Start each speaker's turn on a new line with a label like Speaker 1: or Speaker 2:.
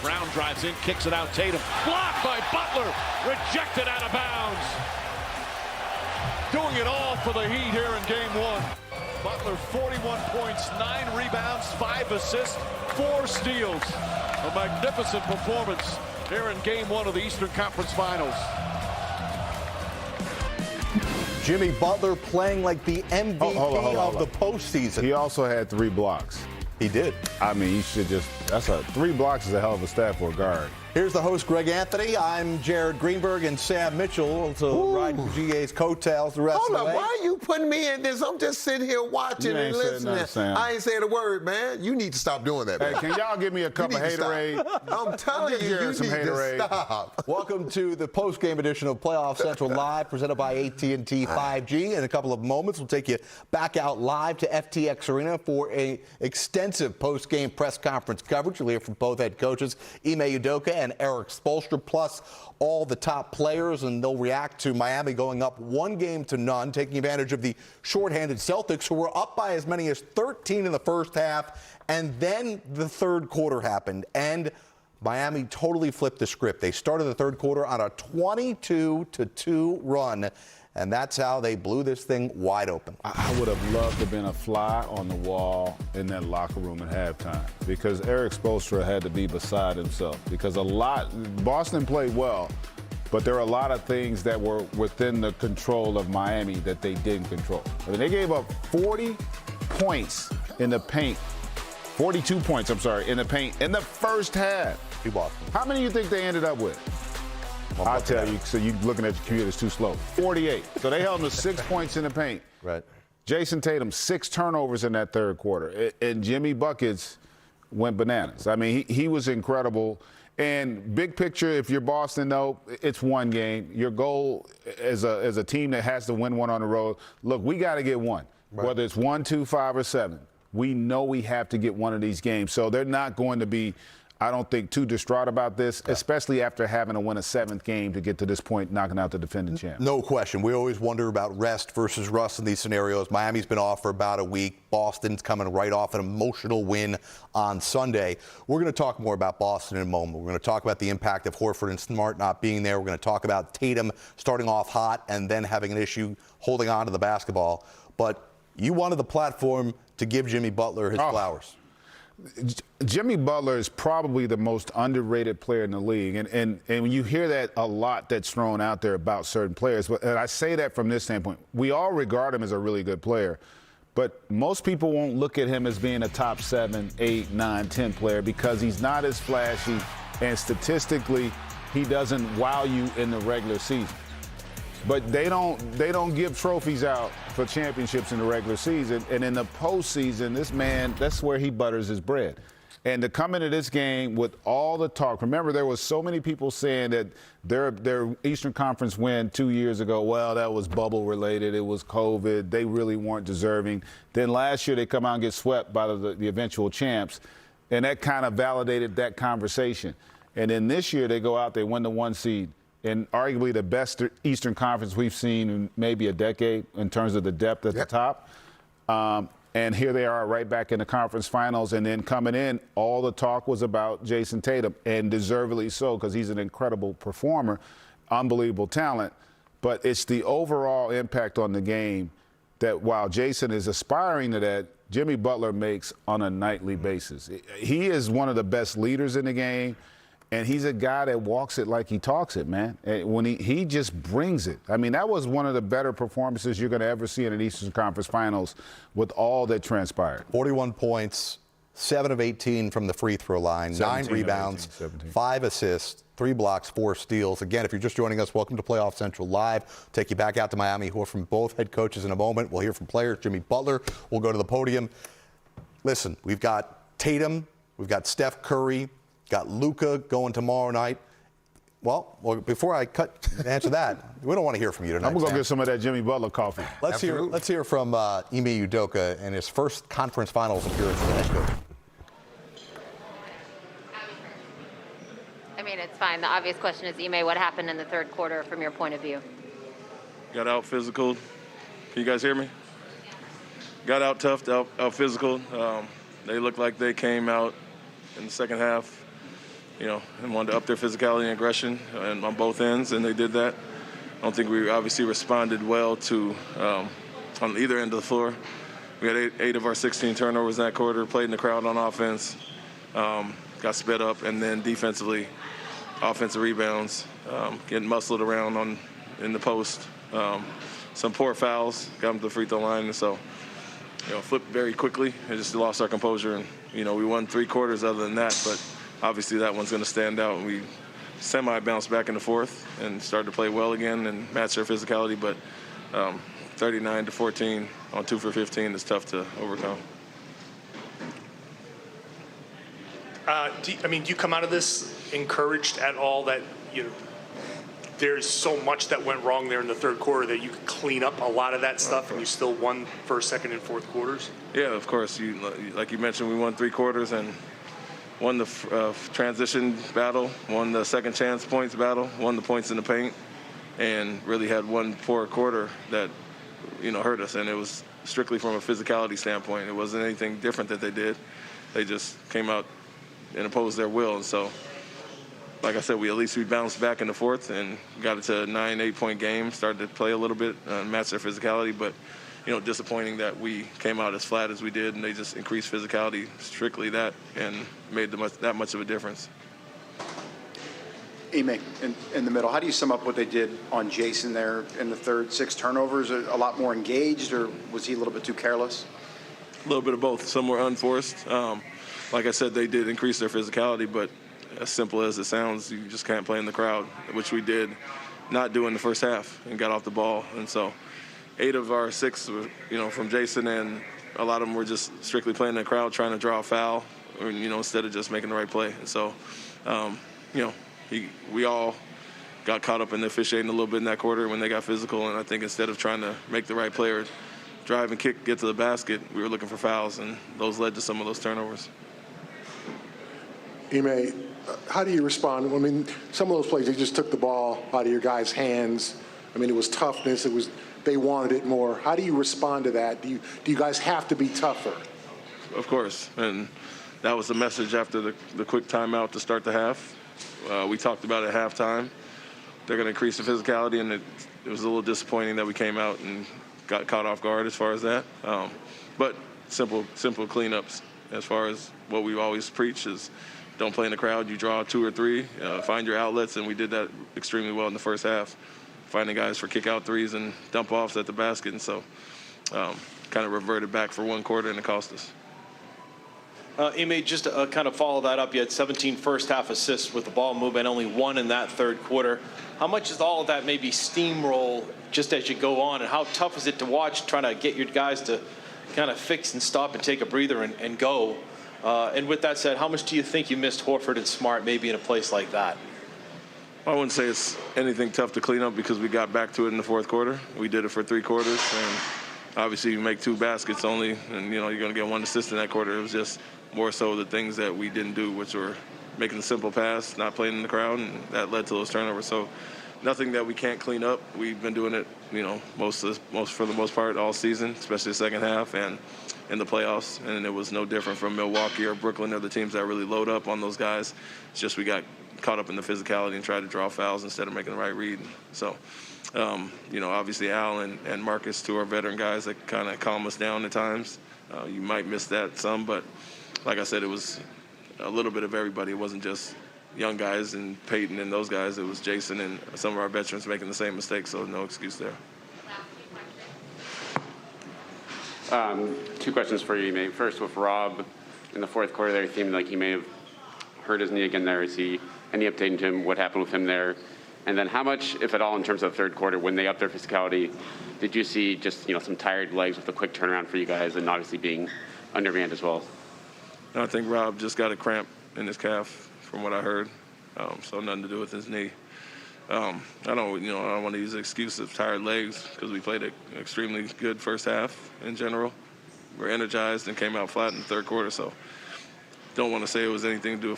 Speaker 1: Brown drives in, kicks it out. Tatum blocked by Butler, rejected out of bounds. Doing it all for the Heat here in game one. Butler 41 points, 9 rebounds, 5 assists, 4 steals. A magnificent performance here in game one of the Eastern Conference Finals.
Speaker 2: Jimmy Butler playing like the MVP of the postseason.
Speaker 3: He also had 3 blocks.
Speaker 2: He did.
Speaker 3: I mean, he should just, 3 blocks is a hell of a stat for a guard.
Speaker 2: Here's the host, Greg Anthony. I'm Jared Greenberg, and Sam Mitchell to ride GA's coattails the rest of the way.
Speaker 4: Hold up, why are you putting me in this? I'm just sitting here watching and listening. I ain't saying a word, man. You need to stop doing that, man.
Speaker 3: Hey, can y'all give me a cup of haterade?
Speaker 4: I'm telling you, you need to stop.
Speaker 2: Welcome to the post-game edition of Playoff Central Live, presented by AT&T 5G. In a couple of moments, we'll take you back out live to FTX Arena for an extensive post-game press conference coverage. You'll hear from both head coaches, Ime Udoka and Eric Spoelstra, plus all the top players, and they'll react to Miami going up 1-0, taking advantage of the shorthanded Celtics, who were up by as many as 13 in the first half, and then the third quarter happened, and Miami totally flipped the script. They started the third quarter on a 22-2 run, and that's how they blew this thing wide open.
Speaker 3: I would have loved to have been a fly on the wall in that locker room at halftime, because Eric Spoelstra had to be beside himself, because Boston played well, but there are a lot of things that were within the control of Miami that they didn't control. I mean, they gave up 40 points in the paint, 42 points, in the paint in the first half. How many do you think they ended up with? I'll tell you, so you looking at your computer, it's too slow. 48. So they held them to 6 points in the paint.
Speaker 2: Right.
Speaker 3: Jason Tatum, 6 turnovers in that third quarter. And Jimmy Buckets went bananas. I mean, he was incredible. And big picture, if you're Boston, though, it's one game. Your goal as a team that has to win one on the road, look, we got to get one. Right. Whether it's 1, 2, 5, or 7. We know we have to get one of these games. So they're not going to be, I don't think, too distraught about this, especially after having to win a 7th game to get to this point, knocking out the defending champ.
Speaker 2: No question. We always wonder about rest versus rust in these scenarios. Miami's been off for about a week. Boston's coming right off an emotional win on Sunday. We're going to talk more about Boston in a moment. We're going to talk about the impact of Horford and Smart not being there. We're going to talk about Tatum starting off hot and then having an issue holding on to the basketball. But you wanted the platform to give Jimmy Butler his flowers.
Speaker 3: Jimmy Butler is probably the most underrated player in the league. And you hear that a lot that's thrown out there about certain players. But I say that from this standpoint. We all regard him as a really good player. But most people won't look at him as being a top 7, 8, 9, 10 player because he's not as flashy. And statistically, he doesn't wow you in the regular season. But they don't give trophies out for championships in the regular season. And in the postseason, this man, that's where he butters his bread. And to come into this game with all the talk, remember there was so many people saying that their Eastern Conference win 2 years ago, well, that was bubble related, it was COVID, they really weren't deserving. Then last year they come out and get swept by the eventual champs, and that kind of validated that conversation. And then this year they go out, they win the 1 seed. And arguably the best Eastern Conference we've seen in maybe a decade in terms of the depth at the top. And here they are right back in the conference finals. And then coming in, all the talk was about Jason Tatum, and deservedly so because he's an incredible performer, unbelievable talent. But it's the overall impact on the game that while Jason is aspiring to that, Jimmy Butler makes on a nightly basis. He is one of the best leaders in the game. And he's a guy that walks it like he talks it, man. And when he just brings it. I mean, that was one of the better performances you're going to ever see in an Eastern Conference Finals with all that transpired.
Speaker 2: 41 points, 7 of 18 from the free throw line, 9 rebounds, 5 assists, 3 blocks, 4 steals. Again, if you're just joining us, welcome to Playoff Central Live. Take you back out to Miami. We'll hear from both head coaches in a moment. We'll hear from players. Jimmy Butler will go to the podium. Listen, we've got Tatum, we've got Steph Curry, got Luka going tomorrow night. Well, before I answer that, we don't want to hear from you tonight.
Speaker 3: I'm going to go get some of that Jimmy Butler coffee.
Speaker 2: Let's hear from Ime Udoka in his first conference finals appearance as head coach.
Speaker 5: I mean, it's fine. The obvious question is, Ime, what happened in the third quarter from your point of view?
Speaker 6: Got out physical. Can you guys hear me? Got out tough, out physical. They looked like they came out in the second half and wanted to up their physicality and aggression and on both ends, and they did that. I don't think we obviously responded well to on either end of the floor. We had eight of our 16 turnovers in that quarter, played in the crowd on offense, got sped up, and then defensively, offensive rebounds, getting muscled around in the post. Some poor fouls, got them to the free throw line, and so flipped very quickly and just lost our composure. And we won 3 quarters other than that, but obviously that one's going to stand out. And we semi-bounced back in the fourth and started to play well again and match their physicality, but 39-14 on 2 for 15 is tough to overcome.
Speaker 7: Do you come out of this encouraged at all that there's so much that went wrong there in the third quarter that you could clean up a lot of that stuff and you still won first, second, and fourth quarters?
Speaker 6: Yeah, of course. Like you mentioned, we won 3 quarters and won the transition battle, won the second chance points battle, won the points in the paint, and really had one poor quarter that hurt us. And it was strictly from a physicality standpoint. It wasn't anything different that they did. They just came out and opposed their will. And so, like I said, we bounced back in the fourth and got it to a 9-8 point game, started to play a little bit, match their physicality, but disappointing that we came out as flat as we did, and they just increased physicality, strictly that, and made that much of a difference.
Speaker 8: Ime, in the middle, how do you sum up what they did on Jason there in the third? 6 turnovers, a lot more engaged, or was he a little bit too careless?
Speaker 6: A little bit of both. Some were unforced. Like I said, they did increase their physicality, but as simple as it sounds, you just can't play in the crowd, which we did not do in the first half and got off the ball. And so 8 of our 6 were, from Jason, and a lot of them were just strictly playing in the crowd, trying to draw a foul, or, instead of just making the right play. And so, we all got caught up in the officiating a little bit in that quarter when they got physical. And I think instead of trying to make the right play or drive and kick, get to the basket, we were looking for fouls, and those led to some of those turnovers.
Speaker 9: Ime, how do you respond? Some of those plays, they just took the ball out of your guys' hands. It was toughness. They wanted it more. How do you respond to that? Do you guys have to be tougher?
Speaker 6: Of course, and that was the message after the quick timeout to start the half. We talked about it at halftime. They're going to increase the physicality, and it was a little disappointing that we came out and got caught off guard as far as that. But simple cleanups as far as what we always preach is don't play in the crowd. You draw 2 or 3, find your outlets, and we did that extremely well in the first half, finding guys for kick-out threes and dump-offs at the basket. And so kind of reverted back for 1 quarter, and it cost us.
Speaker 10: Ime, just to kind of follow that up, you had 17 first-half assists with the ball movement, only 1 in that third quarter. How much is all of that maybe steamroll just as you go on, and how tough is it to watch trying to get your guys to kind of fix and stop and take a breather and go? And with that said, how much do you think you missed Horford and Smart maybe in a place like that?
Speaker 6: I wouldn't say it's anything tough to clean up because we got back to it in the fourth quarter. We did it for 3 quarters, and obviously you make 2 baskets only, and you're going to get 1 assist in that quarter. It was just more so the things that we didn't do, which were making a simple pass, not playing in the crowd, and that led to those turnovers. So nothing that we can't clean up. We've been doing it, for the most part all season, especially the second half and in the playoffs. And it was no different from Milwaukee or Brooklyn or the teams that really load up on those guys. It's just we got caught up in the physicality and tried to draw fouls instead of making the right read. So, obviously Al and Marcus, 2 are veteran guys that kind of calm us down at times. You might miss that some, but like I said, it was a little bit of everybody. It wasn't just young guys and Peyton and those guys. It was Jason and some of our veterans making the same mistakes, so no excuse there.
Speaker 11: 2 questions for you, Ime. First, with Rob, in the fourth quarter there, it seemed like he may have hurt his knee again there. Is he any update into him? What happened with him there? And then how much, if at all, in terms of the third quarter, when they upped their physicality, did you see just some tired legs with a quick turnaround for you guys and obviously being undermanned as well?
Speaker 6: I think Rob just got a cramp in his calf, from what I heard, so nothing to do with his knee. I don't want to use the excuse of tired legs because we played an extremely good first half in general. We're energized and came out flat in the third quarter, so don't want to say it was anything to do with